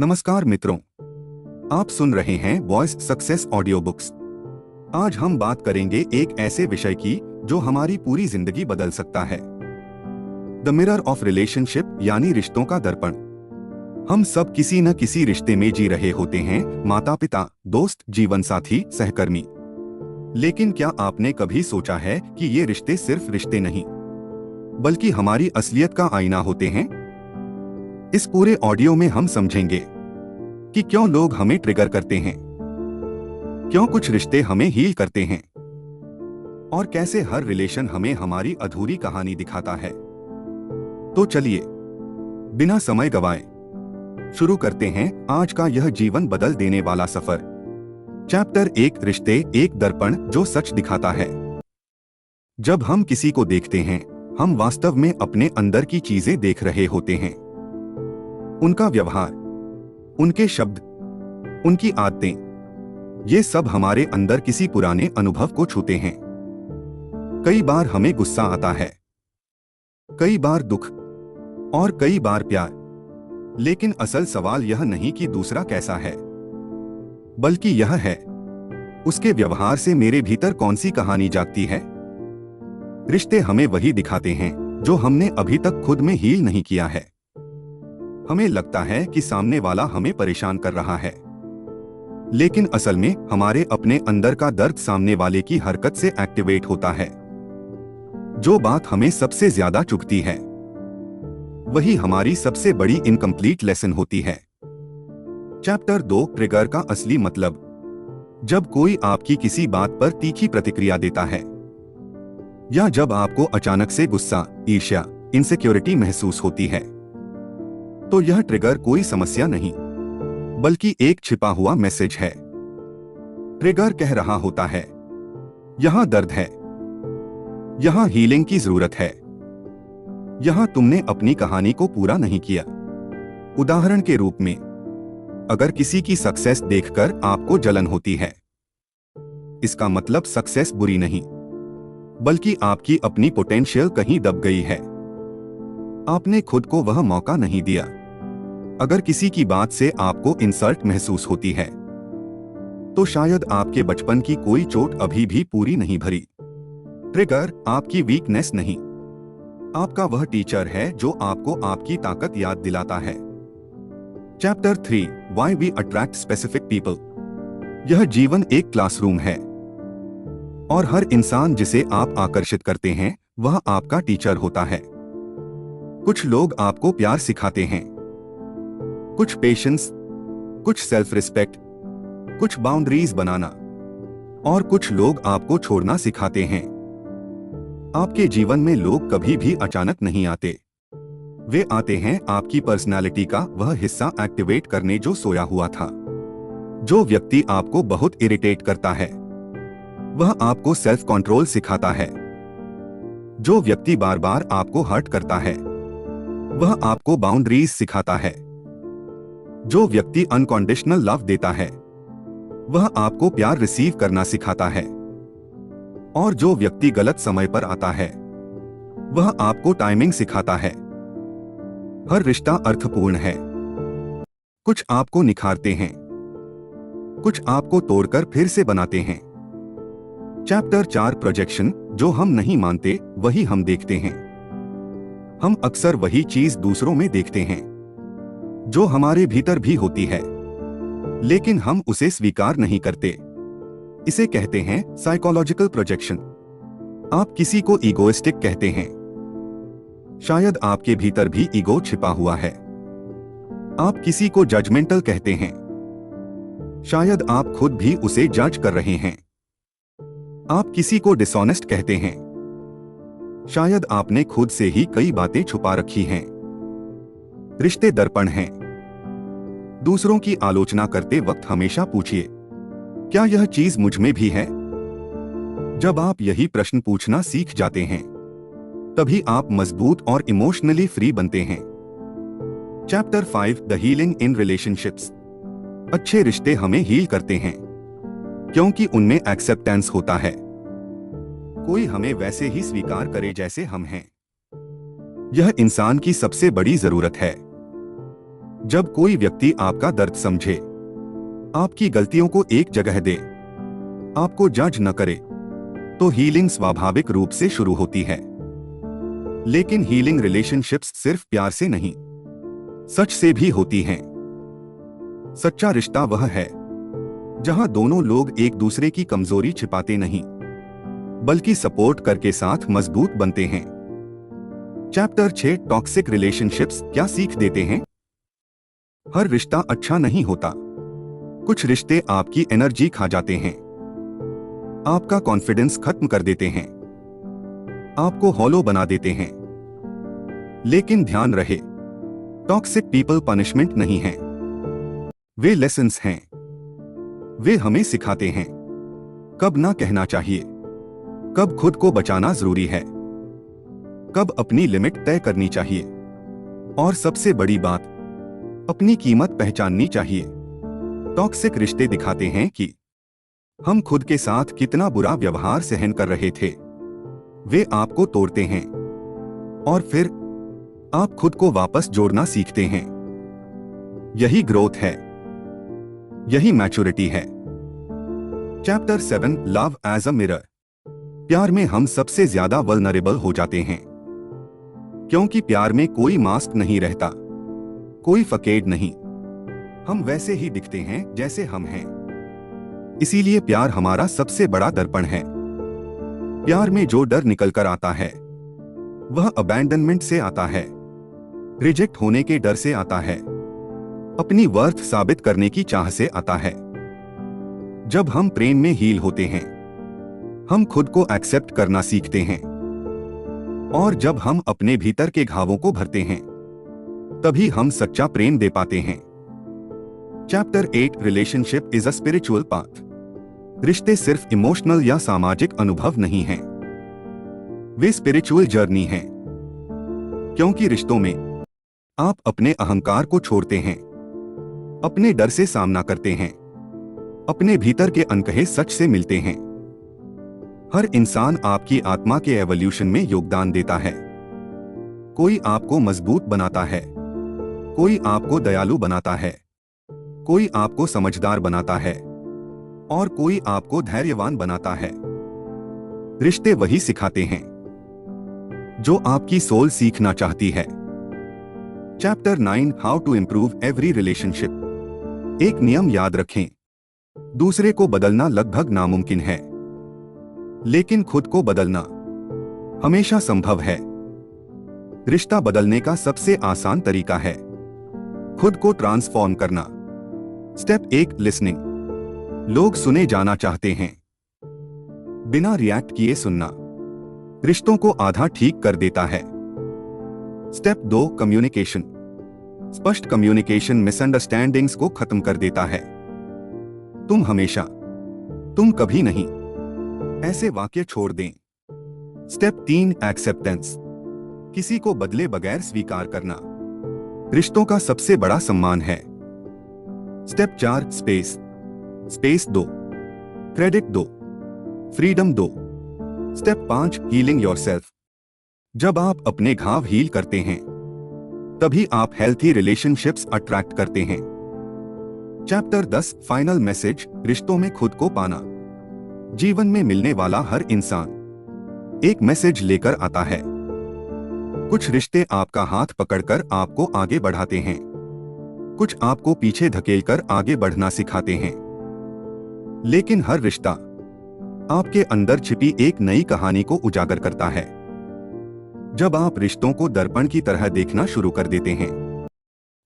नमस्कार मित्रों, आप सुन रहे हैं वॉइस सक्सेस ऑडियो बुक्स। आज हम बात करेंगे एक ऐसे विषय की जो हमारी पूरी जिंदगी बदल सकता है। द मिरर ऑफ रिलेशनशिप यानी रिश्तों का दर्पण। हम सब किसी न किसी रिश्ते में जी रहे होते हैं, माता पिता, दोस्त, जीवन साथी, सहकर्मी। लेकिन क्या आपने कभी सोचा है कि ये रिश्ते सिर्फ रिश्ते नहीं बल्कि हमारी असलियत का आईना होते हैं? इस पूरे ऑडियो में हम समझेंगे कि क्यों लोग हमें ट्रिगर करते हैं, क्यों कुछ रिश्ते हमें हील करते हैं और कैसे हर रिलेशन हमें हमारी अधूरी कहानी दिखाता है। तो चलिए बिना समय गवाए शुरू करते हैं आज का यह जीवन बदल देने वाला सफर। चैप्टर 1, रिश्ते, एक दर्पण जो सच दिखाता है। जब हम किसी को देखते हैं, हम वास्तव में अपने अंदर की चीजें देख रहे होते हैं। उनका व्यवहार, उनके शब्द, उनकी आदतें, ये सब हमारे अंदर किसी पुराने अनुभव को छूते हैं। कई बार हमें गुस्सा आता है, कई बार दुख और कई बार प्यार। लेकिन असल सवाल यह नहीं कि दूसरा कैसा है, बल्कि यह है उसके व्यवहार से मेरे भीतर कौन सी कहानी जागती है। रिश्ते हमें वही दिखाते हैं जो हमने अभी तक खुद में हील नहीं किया है। हमें लगता है कि सामने वाला हमें परेशान कर रहा है, लेकिन असल में हमारे अपने अंदर का दर्द सामने वाले की हरकत से एक्टिवेट होता है। जो बात हमें सबसे ज्यादा चुभती है वही हमारी सबसे बड़ी इनकम्प्लीट लेसन होती है। चैप्टर 2, ट्रिगर का असली मतलब। जब कोई आपकी किसी बात पर तीखी प्रतिक्रिया देता है या जब आपको अचानक से गुस्सा, ईर्ष्या, इनसिक्योरिटी महसूस होती है, तो यह ट्रिगर कोई समस्या नहीं बल्कि एक छिपा हुआ मैसेज है। ट्रिगर कह रहा होता है, यहां दर्द है, यहां हीलिंग की जरूरत है, यहां तुमने अपनी कहानी को पूरा नहीं किया। उदाहरण के रूप में, अगर किसी की सक्सेस देखकर आपको जलन होती है, इसका मतलब सक्सेस बुरी नहीं बल्कि आपकी अपनी पोटेंशियल कहीं दब गई है। आपने खुद को वह मौका नहीं दिया। अगर किसी की बात से आपको इंसल्ट महसूस होती है, तो शायद आपके बचपन की कोई चोट अभी भी पूरी नहीं भरी। ट्रिगर आपकी वीकनेस नहीं, आपका वह टीचर है जो आपको आपकी ताकत याद दिलाता है। Chapter 3, why we attract specific people. यह जीवन एक क्लासरूम है और हर इंसान जिसे आप आकर्षित करते हैं वह आपका टीचर होता है। कुछ लोग आपको प्यार सिखाते हैं, कुछ पेशेंस, कुछ सेल्फ रिस्पेक्ट, कुछ बाउंड्रीज बनाना, और कुछ लोग आपको छोड़ना सिखाते हैं। आपके जीवन में लोग कभी भी अचानक नहीं आते। वे आते हैं आपकी पर्सनालिटी का वह हिस्सा एक्टिवेट करने जो सोया हुआ था। जो व्यक्ति आपको बहुत इरिटेट करता है वह आपको सेल्फ कंट्रोल सिखाता है। जो व्यक्ति बार बार आपको हर्ट करता है वह आपको बाउंड्रीज सिखाता है। जो व्यक्ति अनकंडीशनल लव देता है वह आपको प्यार रिसीव करना सिखाता है। और जो व्यक्ति गलत समय पर आता है वह आपको टाइमिंग सिखाता है। हर रिश्ता अर्थपूर्ण है। कुछ आपको निखारते हैं, कुछ आपको तोड़कर फिर से बनाते हैं। Chapter 4, projection. जो हम नहीं मानते वही हम देखते हैं। हम अक्सर वही चीज दूसरों में देखते हैं जो हमारे भीतर भी होती है, लेकिन हम उसे स्वीकार नहीं करते। इसे कहते हैं साइकोलॉजिकल प्रोजेक्शन। आप किसी को ईगोइस्टिक कहते हैं, शायद आपके भीतर भी ईगो छिपा हुआ है। आप किसी को जजमेंटल कहते हैं, शायद आप खुद भी उसे जज कर रहे हैं। आप किसी को डिसऑनेस्ट कहते हैं, शायद आपने खुद से ही कई बातें छुपा रखी हैं। रिश्ते दर्पण हैं। दूसरों की आलोचना करते वक्त हमेशा पूछिए, क्या यह चीज मुझ में भी है? जब आप यही प्रश्न पूछना सीख जाते हैं तभी आप मजबूत और इमोशनली फ्री बनते हैं। Chapter 5, the healing in relationships. अच्छे रिश्ते हमें हील करते हैं क्योंकि उनमें एक्सेप्टेंस होता है। कोई हमें वैसे ही स्वीकार करे जैसे हम हैं। यह इंसान की सबसे बड़ी जरूरत है। जब कोई व्यक्ति आपका दर्द समझे, आपकी गलतियों को एक जगह दे, आपको जज न करे, तो हीलिंग स्वाभाविक रूप से शुरू होती है। लेकिन हीलिंग रिलेशनशिप्स सिर्फ प्यार से नहीं, सच से भी होती हैं। सच्चा रिश्ता वह है जहां दोनों लोग एक दूसरे की कमजोरी छिपाते नहीं, बल्कि सपोर्ट करके साथ मजबूत बनते हैं। चैप्टर 6 टॉक्सिक रिलेशनशिप्स क्या सीख देते हैं? हर रिश्ता अच्छा नहीं होता। कुछ रिश्ते आपकी एनर्जी खा जाते हैं, आपका कॉन्फिडेंस खत्म कर देते हैं, आपको हॉलो बना देते हैं। लेकिन ध्यान रहे, टॉक्सिक पीपल पनिशमेंट नहीं हैं, वे लेसन्स हैं। वे हमें सिखाते हैं कब ना कहना चाहिए, कब खुद को बचाना जरूरी है, कब अपनी लिमिट तय करनी चाहिए, और सबसे बड़ी बात, अपनी कीमत पहचाननी चाहिए। टॉक्सिक रिश्ते दिखाते हैं कि हम खुद के साथ कितना बुरा व्यवहार सहन कर रहे थे। वे आपको तोड़ते हैं और फिर आप खुद को वापस जोड़ना सीखते हैं। यही ग्रोथ है, यही मैच्योरिटी है। Chapter 7 love as a mirror. प्यार में हम सबसे ज्यादा वल्नरेबल हो जाते हैं, क्योंकि प्यार में कोई मास्क नहीं रहता, कोई फकेड नहीं। हम वैसे ही दिखते हैं जैसे हम हैं। इसीलिए प्यार हमारा सबसे बड़ा दर्पण है। प्यार में जो डर निकल कर आता है वह अबैंडनमेंट से आता है, रिजेक्ट होने के डर से आता है, अपनी वर्थ साबित करने की चाह से आता है। जब हम प्रेम में हील होते हैं, हम खुद को एक्सेप्ट करना सीखते हैं, और जब हम अपने भीतर के घावों को भरते हैं, तभी हम सच्चा प्रेम दे पाते हैं। Chapter 8 relationship is a spiritual path. रिश्ते सिर्फ इमोशनल या सामाजिक अनुभव नहीं हैं, वे स्पिरिचुअल जर्नी हैं। क्योंकि रिश्तों में आप अपने अहंकार को छोड़ते हैं, अपने डर से सामना करते हैं, अपने भीतर के अनकहे सच से मिलते हैं। हर इंसान आपकी आत्मा के एवोल्यूशन में योगदान देता है। कोई आपको मजबूत बनाता है, कोई आपको दयालु बनाता है, कोई आपको समझदार बनाता है, और कोई आपको धैर्यवान बनाता है। रिश्ते वही सिखाते हैं जो आपकी सोल सीखना चाहती है। Chapter 9 how to improve every relationship. एक नियम याद रखें, दूसरे को बदलना लगभग नामुमकिन है, लेकिन खुद को बदलना हमेशा संभव है। रिश्ता बदलने का सबसे आसान तरीका है खुद को ट्रांसफॉर्म करना। Step 1 listening. लोग सुने जाना चाहते हैं, बिना रिएक्ट किए सुनना रिश्तों को आधा ठीक कर देता है। Step 2 communication. स्पष्ट कम्युनिकेशन मिसअंडरस्टैंडिंग्स को खत्म कर देता है। तुम हमेशा, तुम कभी नहीं, ऐसे वाक्य छोड़ दें। Step 3 acceptance. किसी को बदले बगैर स्वीकार करना रिश्तों का सबसे बड़ा सम्मान है। Step 4 space. स्पेस दो, क्रेडिट दो, फ्रीडम दो। Step 5 healing yourself. जब आप अपने घाव हील करते हैं, तभी आप हेल्थी रिलेशनशिप्स अट्रैक्ट करते हैं। Chapter 10 final message. रिश्तों में खुद को पाना। जीवन में मिलने वाला हर इंसान एक मैसेज लेकर आता है। कुछ रिश्ते आपका हाथ पकड़कर आपको आगे बढ़ाते हैं, कुछ आपको पीछे धकेलकर आगे बढ़ना सिखाते हैं। लेकिन हर रिश्ता आपके अंदर छिपी एक नई कहानी को उजागर करता है। जब आप रिश्तों को दर्पण की तरह देखना शुरू कर देते हैं,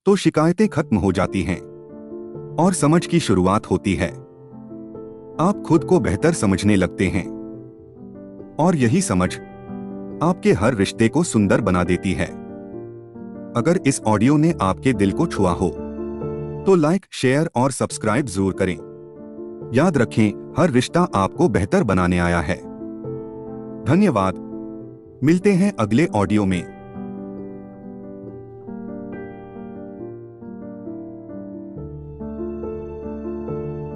तो शिकायतें खत्म हो जाती हैं और समझ की शुरुआत होती है। आप खुद को बेहतर समझने लगते हैं, और यही समझ आपके हर रिश्ते को सुंदर बना देती है। अगर इस ऑडियो ने आपके दिल को छुआ हो, तो लाइक, शेयर और सब्सक्राइब जरूर करें। याद रखें, हर रिश्ता आपको बेहतर बनाने आया है। धन्यवाद। मिलते हैं अगले ऑडियो में।